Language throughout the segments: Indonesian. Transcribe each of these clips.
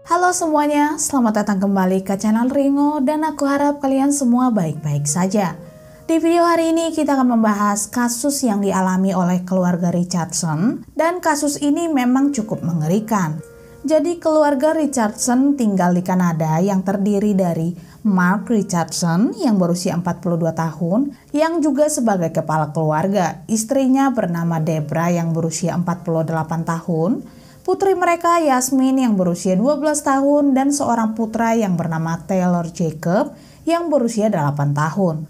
Halo semuanya, selamat datang kembali ke channel Ringo dan aku harap kalian semua baik-baik saja. Di video hari ini kita akan membahas kasus yang dialami oleh keluarga Richardson dan kasus ini memang cukup mengerikan. Jadi keluarga Richardson tinggal di Kanada yang terdiri dari Mark Richardson yang berusia 42 tahun yang juga sebagai kepala keluarga, istrinya bernama Debra yang berusia 48 tahun, putri mereka Yasmin yang berusia 12 tahun dan seorang putra yang bernama Taylor Jacob yang berusia 8 tahun.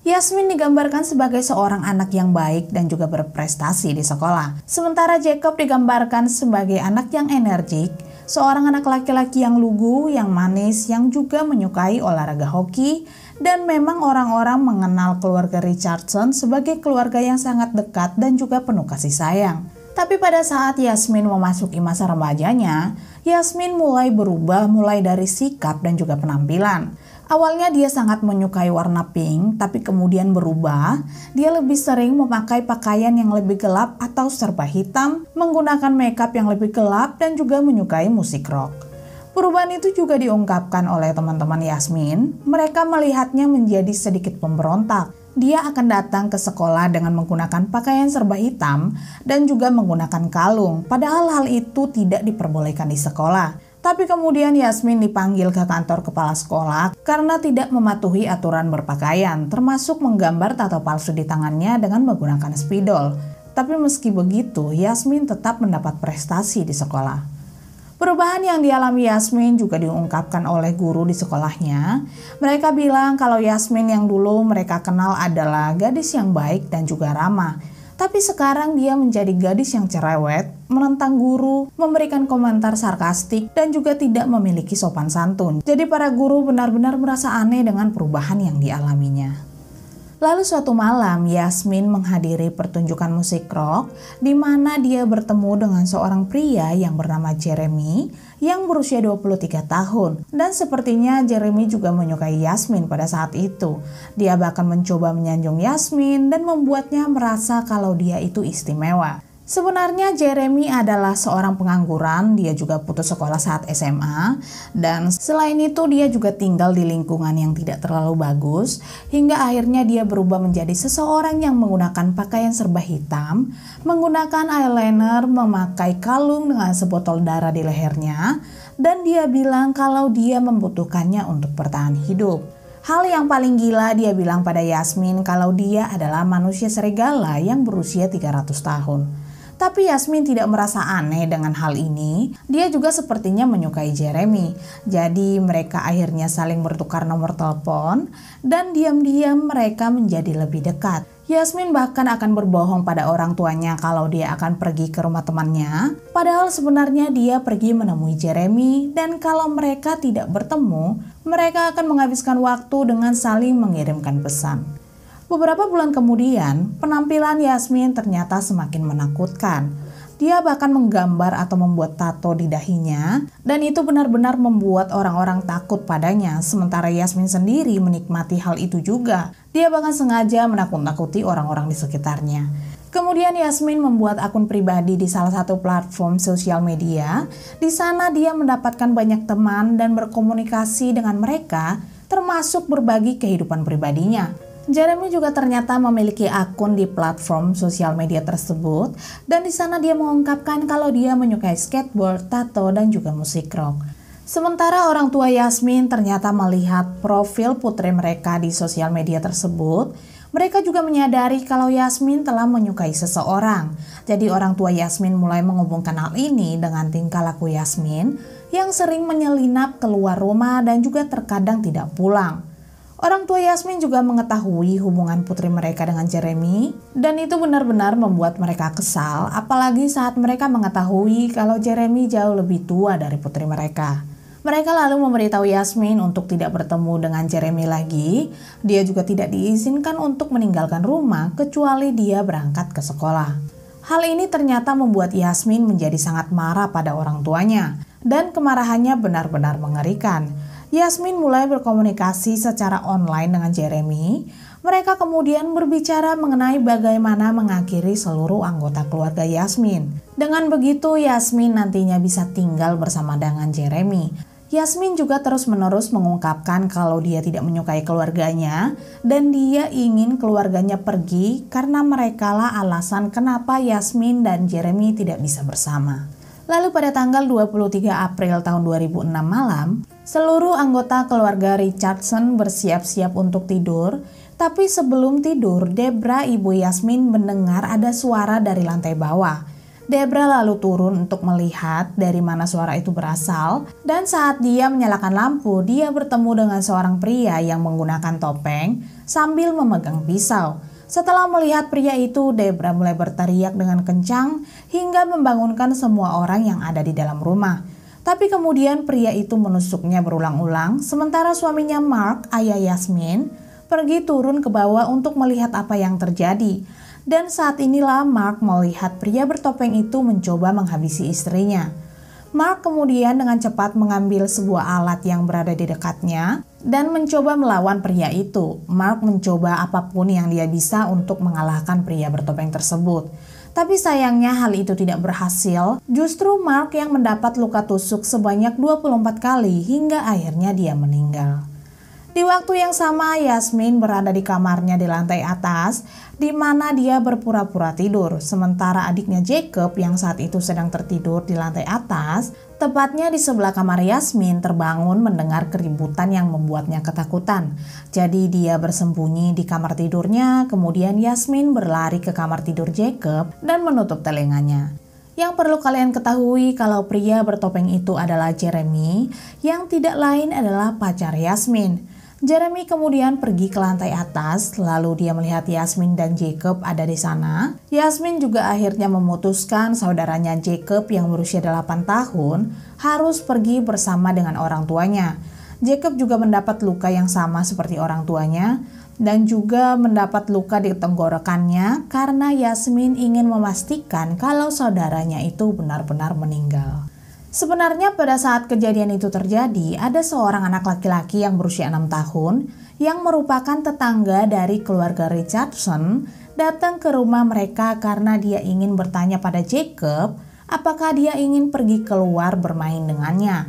Yasmin digambarkan sebagai seorang anak yang baik dan juga berprestasi di sekolah. Sementara Jacob digambarkan sebagai anak yang energik, seorang anak laki-laki yang lugu, yang manis, yang juga menyukai olahraga hoki, dan memang orang-orang mengenal keluarga Richardson sebagai keluarga yang sangat dekat dan juga penuh kasih sayang. Tapi pada saat Yasmin memasuki masa remajanya, Yasmin mulai berubah mulai dari sikap dan juga penampilan. Awalnya dia sangat menyukai warna pink, tapi kemudian berubah. Dia lebih sering memakai pakaian yang lebih gelap atau serba hitam, menggunakan makeup yang lebih gelap dan juga menyukai musik rock. Perubahan itu juga diungkapkan oleh teman-teman Yasmin. Mereka melihatnya menjadi sedikit pemberontak. Dia akan datang ke sekolah dengan menggunakan pakaian serba hitam dan juga menggunakan kalung, padahal hal itu tidak diperbolehkan di sekolah. Tapi kemudian Yasmin dipanggil ke kantor kepala sekolah karena tidak mematuhi aturan berpakaian, termasuk menggambar tato palsu di tangannya dengan menggunakan spidol. Tapi meski begitu, Yasmin tetap mendapat prestasi di sekolah. Perubahan yang dialami Yasmin juga diungkapkan oleh guru di sekolahnya. Mereka bilang kalau Yasmin yang dulu mereka kenal adalah gadis yang baik dan juga ramah. Tapi sekarang dia menjadi gadis yang cerewet, menentang guru, memberikan komentar sarkastik, dan juga tidak memiliki sopan santun. Jadi para guru benar-benar merasa aneh dengan perubahan yang dialaminya. Lalu suatu malam, Yasmin menghadiri pertunjukan musik rock di mana dia bertemu dengan seorang pria yang bernama Jeremy yang berusia 23 tahun. Dan sepertinya Jeremy juga menyukai Yasmin pada saat itu. Dia bahkan mencoba menyanjung Yasmin dan membuatnya merasa kalau dia itu istimewa. Sebenarnya Jeremy adalah seorang pengangguran, dia juga putus sekolah saat SMA, dan selain itu dia juga tinggal di lingkungan yang tidak terlalu bagus, hingga akhirnya dia berubah menjadi seseorang yang menggunakan pakaian serba hitam, menggunakan eyeliner, memakai kalung dengan sebotol darah di lehernya, dan dia bilang kalau dia membutuhkannya untuk bertahan hidup. Hal yang paling gila dia bilang pada Yasmin kalau dia adalah manusia serigala yang berusia 300 tahun. Tapi Yasmin tidak merasa aneh dengan hal ini. Dia juga sepertinya menyukai Jeremy. Jadi mereka akhirnya saling bertukar nomor telepon dan diam-diam mereka menjadi lebih dekat. Yasmin bahkan akan berbohong pada orang tuanya kalau dia akan pergi ke rumah temannya. Padahal sebenarnya dia pergi menemui Jeremy dan kalau mereka tidak bertemu, mereka akan menghabiskan waktu dengan saling mengirimkan pesan. Beberapa bulan kemudian, penampilan Yasmin ternyata semakin menakutkan. Dia bahkan menggambar atau membuat tato di dahinya, dan itu benar-benar membuat orang-orang takut padanya, sementara Yasmin sendiri menikmati hal itu juga. Dia bahkan sengaja menakut-nakuti orang-orang di sekitarnya. Kemudian Yasmin membuat akun pribadi di salah satu platform sosial media. Di sana dia mendapatkan banyak teman dan berkomunikasi dengan mereka, termasuk berbagi kehidupan pribadinya. Jeremy juga ternyata memiliki akun di platform sosial media tersebut dan di sana dia mengungkapkan kalau dia menyukai skateboard, tato, dan juga musik rock. Sementara orang tua Yasmin ternyata melihat profil putri mereka di sosial media tersebut, mereka juga menyadari kalau Yasmin telah menyukai seseorang. Jadi orang tua Yasmin mulai menghubungkan hal ini dengan tingkah laku Yasmin yang sering menyelinap keluar rumah dan juga terkadang tidak pulang. Orang tua Yasmin juga mengetahui hubungan putri mereka dengan Jeremy dan itu benar-benar membuat mereka kesal, apalagi saat mereka mengetahui kalau Jeremy jauh lebih tua dari putri mereka. Mereka lalu memberitahu Yasmin untuk tidak bertemu dengan Jeremy lagi. Dia juga tidak diizinkan untuk meninggalkan rumah kecuali dia berangkat ke sekolah. Hal ini ternyata membuat Yasmin menjadi sangat marah pada orang tuanya dan kemarahannya benar-benar mengerikan. Yasmin mulai berkomunikasi secara online dengan Jeremy. Mereka kemudian berbicara mengenai bagaimana mengakhiri seluruh anggota keluarga Yasmin. Dengan begitu, Yasmin nantinya bisa tinggal bersama dengan Jeremy. Yasmin juga terus-menerus mengungkapkan kalau dia tidak menyukai keluarganya dan dia ingin keluarganya pergi karena merekalah alasan kenapa Yasmin dan Jeremy tidak bisa bersama. Lalu pada tanggal 23 April tahun 2006 malam, seluruh anggota keluarga Richardson bersiap-siap untuk tidur. Tapi sebelum tidur, Debra, ibu Yasmin, mendengar ada suara dari lantai bawah. Debra lalu turun untuk melihat dari mana suara itu berasal, dan saat dia menyalakan lampu, dia bertemu dengan seorang pria yang menggunakan topeng sambil memegang pisau. Setelah melihat pria itu, Debra mulai berteriak dengan kencang hingga membangunkan semua orang yang ada di dalam rumah. Tapi kemudian pria itu menusuknya berulang-ulang, sementara suaminya Mark, ayah Yasmin, pergi turun ke bawah untuk melihat apa yang terjadi. Dan saat inilah Mark melihat pria bertopeng itu mencoba menghabisi istrinya. Mark kemudian dengan cepat mengambil sebuah alat yang berada di dekatnya dan mencoba melawan pria itu. Mark mencoba apapun yang dia bisa untuk mengalahkan pria bertopeng tersebut. Tapi sayangnya hal itu tidak berhasil. Justru Mark yang mendapat luka tusuk sebanyak 24 kali hingga akhirnya dia meninggal. Di waktu yang sama, Yasmin berada di kamarnya di lantai atas, di mana dia berpura-pura tidur. Sementara adiknya Jacob yang saat itu sedang tertidur di lantai atas, tepatnya di sebelah kamar Yasmin, terbangun mendengar keributan yang membuatnya ketakutan. Jadi dia bersembunyi di kamar tidurnya, kemudian Yasmin berlari ke kamar tidur Jacob dan menutup telinganya. Yang perlu kalian ketahui kalau pria bertopeng itu adalah Jeremy, yang tidak lain adalah pacar Yasmin. Jeremy kemudian pergi ke lantai atas, lalu dia melihat Yasmin dan Jacob ada di sana. Yasmin juga akhirnya memutuskan saudaranya Jacob yang berusia 8 tahun harus pergi bersama dengan orang tuanya. Jacob juga mendapat luka yang sama seperti orang tuanya dan juga mendapat luka di tenggorokannya karena Yasmin ingin memastikan kalau saudaranya itu benar-benar meninggal. Sebenarnya pada saat kejadian itu terjadi, ada seorang anak laki-laki yang berusia 6 tahun yang merupakan tetangga dari keluarga Richardson datang ke rumah mereka karena dia ingin bertanya pada Jacob apakah dia ingin pergi keluar bermain dengannya.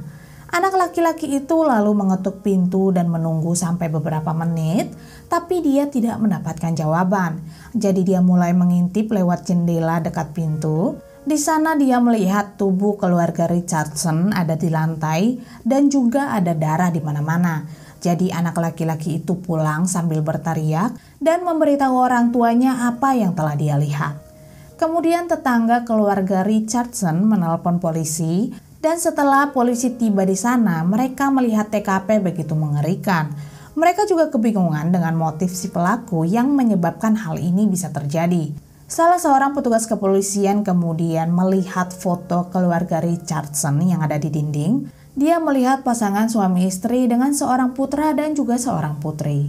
Anak laki-laki itu lalu mengetuk pintu dan menunggu sampai beberapa menit, tapi dia tidak mendapatkan jawaban. Jadi dia mulai mengintip lewat jendela dekat pintu. Di sana dia melihat tubuh keluarga Richardson ada di lantai dan juga ada darah di mana-mana. Jadi anak laki-laki itu pulang sambil berteriak dan memberitahu orang tuanya apa yang telah dia lihat. Kemudian tetangga keluarga Richardson menelpon polisi dan setelah polisi tiba di sana, mereka melihat TKP begitu mengerikan. Mereka juga kebingungan dengan motif si pelaku yang menyebabkan hal ini bisa terjadi. Salah seorang petugas kepolisian kemudian melihat foto keluarga Richardson yang ada di dinding. Dia melihat pasangan suami istri dengan seorang putra dan juga seorang putri.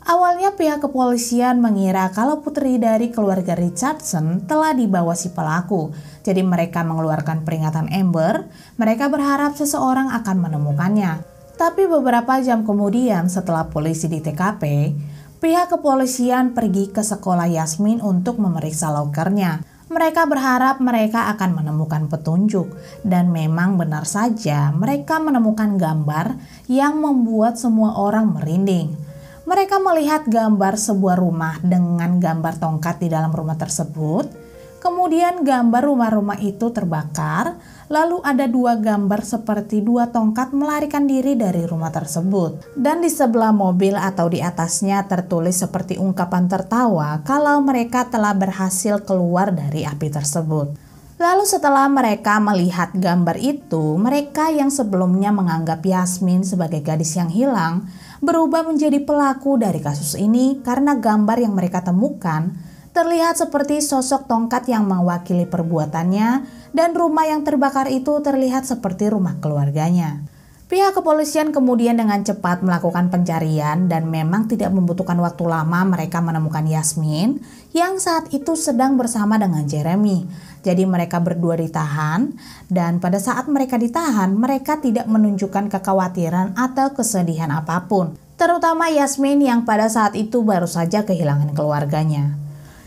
Awalnya pihak kepolisian mengira kalau putri dari keluarga Richardson telah dibawa si pelaku. Jadi mereka mengeluarkan peringatan Amber. Mereka berharap seseorang akan menemukannya. Tapi beberapa jam kemudian setelah polisi di TKP, pihak kepolisian pergi ke sekolah Yasmin untuk memeriksa lokernya. Mereka berharap mereka akan menemukan petunjuk dan memang benar saja mereka menemukan gambar yang membuat semua orang merinding. Mereka melihat gambar sebuah rumah dengan gambar tongkat di dalam rumah tersebut. Kemudian gambar rumah-rumah itu terbakar, lalu ada 2 gambar seperti 2 tongkat melarikan diri dari rumah tersebut. Dan di sebelah mobil atau di atasnya tertulis seperti ungkapan tertawa kalau mereka telah berhasil keluar dari api tersebut. Lalu setelah mereka melihat gambar itu, mereka yang sebelumnya menganggap Yasmin sebagai gadis yang hilang, berubah menjadi pelaku dari kasus ini karena gambar yang mereka temukan terlihat seperti sosok tongkat yang mewakili perbuatannya dan rumah yang terbakar itu terlihat seperti rumah keluarganya. Pihak kepolisian kemudian dengan cepat melakukan pencarian dan memang tidak membutuhkan waktu lama mereka menemukan Yasmin yang saat itu sedang bersama dengan Jeremy. Jadi mereka berdua ditahan dan pada saat mereka ditahan mereka tidak menunjukkan kekhawatiran atau kesedihan apapun. terutama Yasmin yang pada saat itu baru saja kehilangan keluarganya.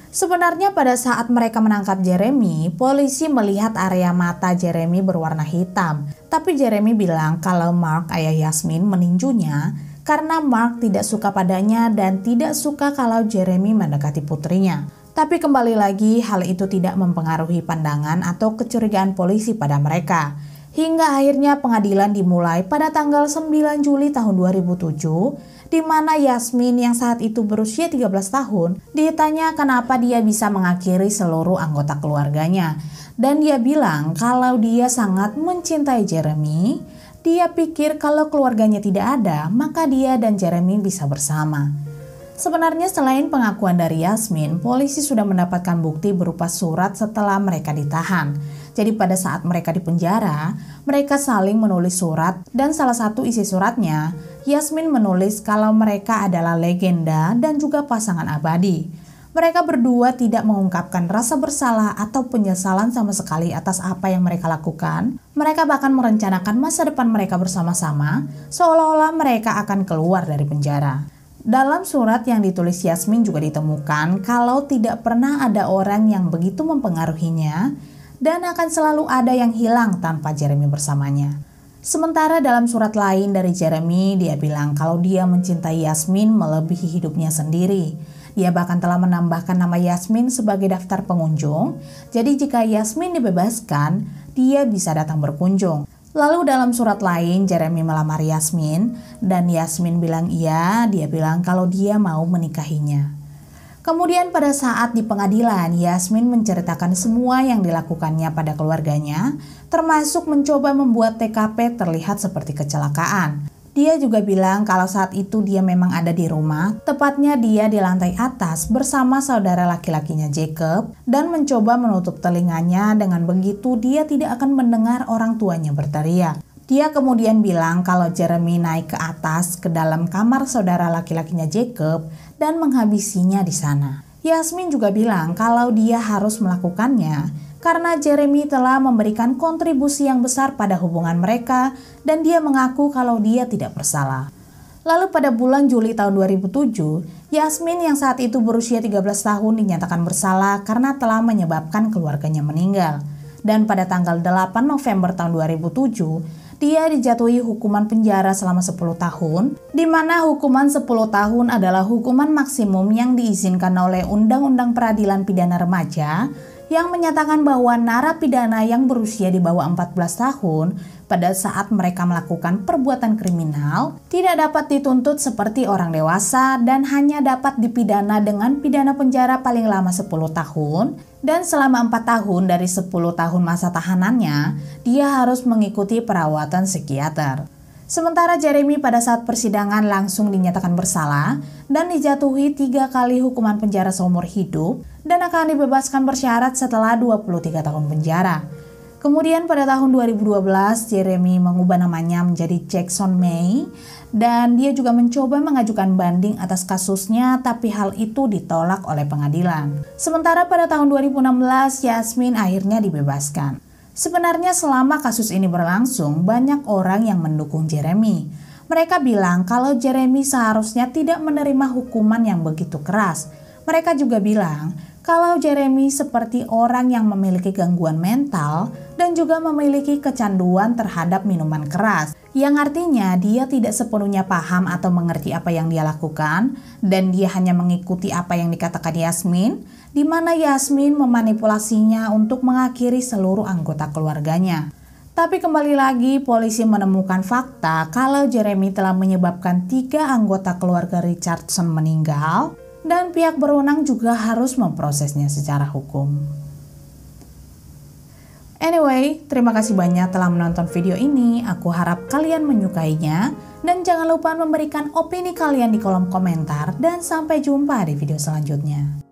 Sebenarnya pada saat mereka menangkap Jeremy, polisi melihat area mata Jeremy berwarna hitam. Tapi Jeremy bilang kalau Mark, ayah Yasmin, meninjunya karena Mark tidak suka padanya dan tidak suka kalau Jeremy mendekati putrinya. Tapi kembali lagi, hal itu tidak mempengaruhi pandangan atau kecurigaan polisi pada mereka. Hingga akhirnya pengadilan dimulai pada tanggal 9 Juli tahun 2007, di mana Yasmin yang saat itu berusia 13 tahun ditanya kenapa dia bisa mengakhiri seluruh anggota keluarganya. Dan dia bilang kalau dia sangat mencintai Jeremy, dia pikir kalau keluarganya tidak ada, maka dia dan Jeremy bisa bersama. Sebenarnya selain pengakuan dari Yasmin, polisi sudah mendapatkan bukti berupa surat setelah mereka ditahan. Jadi pada saat mereka di penjara, mereka saling menulis surat dan salah satu isi suratnya, Yasmin menulis kalau mereka adalah legenda dan juga pasangan abadi. Mereka berdua tidak mengungkapkan rasa bersalah atau penyesalan sama sekali atas apa yang mereka lakukan. Mereka bahkan merencanakan masa depan mereka bersama-sama, seolah-olah mereka akan keluar dari penjara. Dalam surat yang ditulis Yasmin juga ditemukan kalau tidak pernah ada orang yang begitu mempengaruhinya dan akan selalu ada yang hilang tanpa Jeremy bersamanya. Sementara dalam surat lain dari Jeremy, dia bilang kalau dia mencintai Yasmin melebihi hidupnya sendiri. Dia bahkan telah menambahkan nama Yasmin sebagai daftar pengunjung, jadi jika Yasmin dibebaskan, dia bisa datang berkunjung. Lalu dalam surat lain, Jeremy melamar Yasmin, dan Yasmin bilang iya, dia bilang kalau dia mau menikahinya. Kemudian pada saat di pengadilan, Yasmin menceritakan semua yang dilakukannya pada keluarganya, termasuk mencoba membuat TKP terlihat seperti kecelakaan. Dia juga bilang kalau saat itu dia memang ada di rumah, tepatnya dia di lantai atas bersama saudara laki-lakinya Jacob, dan mencoba menutup telinganya, dengan begitu dia tidak akan mendengar orang tuanya berteriak. Dia kemudian bilang kalau Jeremy naik ke atas ke dalam kamar saudara laki-lakinya Jacob dan menghabisinya di sana. Yasmin juga bilang kalau dia harus melakukannya karena Jeremy telah memberikan kontribusi yang besar pada hubungan mereka dan dia mengaku kalau dia tidak bersalah. Lalu pada bulan Juli tahun 2007, Yasmin yang saat itu berusia 13 tahun dinyatakan bersalah karena telah menyebabkan keluarganya meninggal. Dan pada tanggal 8 November tahun 2007, dia dijatuhi hukuman penjara selama 10 tahun, di mana hukuman 10 tahun adalah hukuman maksimum yang diizinkan oleh Undang-Undang Peradilan Pidana Remaja yang menyatakan bahwa narapidana yang berusia di bawah 14 tahun pada saat mereka melakukan perbuatan kriminal tidak dapat dituntut seperti orang dewasa dan hanya dapat dipidana dengan pidana penjara paling lama 10 tahun dan selama 4 tahun dari 10 tahun masa tahanannya dia harus mengikuti perawatan psikiater. Sementara Jeremy pada saat persidangan langsung dinyatakan bersalah dan dijatuhi 3 kali hukuman penjara seumur hidup dan akan dibebaskan bersyarat setelah 23 tahun penjara. Kemudian pada tahun 2012, Jeremy mengubah namanya menjadi Jackson May dan dia juga mencoba mengajukan banding atas kasusnya, tapi hal itu ditolak oleh pengadilan. Sementara pada tahun 2016, Yasmin akhirnya dibebaskan. Sebenarnya selama kasus ini berlangsung, banyak orang yang mendukung Jeremy. Mereka bilang kalau Jeremy seharusnya tidak menerima hukuman yang begitu keras. Mereka juga bilang kalau Jeremy seperti orang yang memiliki gangguan mental dan juga memiliki kecanduan terhadap minuman keras, yang artinya dia tidak sepenuhnya paham atau mengerti apa yang dia lakukan dan dia hanya mengikuti apa yang dikatakan Yasmin, di mana Yasmin memanipulasinya untuk mengakhiri seluruh anggota keluarganya. Tapi kembali lagi, polisi menemukan fakta kalau Jeremy telah menyebabkan 3 anggota keluarga Richardson meninggal dan pihak berwenang juga harus memprosesnya secara hukum. Anyway, terima kasih banyak telah menonton video ini. Aku harap kalian menyukainya. Dan jangan lupa memberikan opini kalian di kolom komentar. Dan sampai jumpa di video selanjutnya.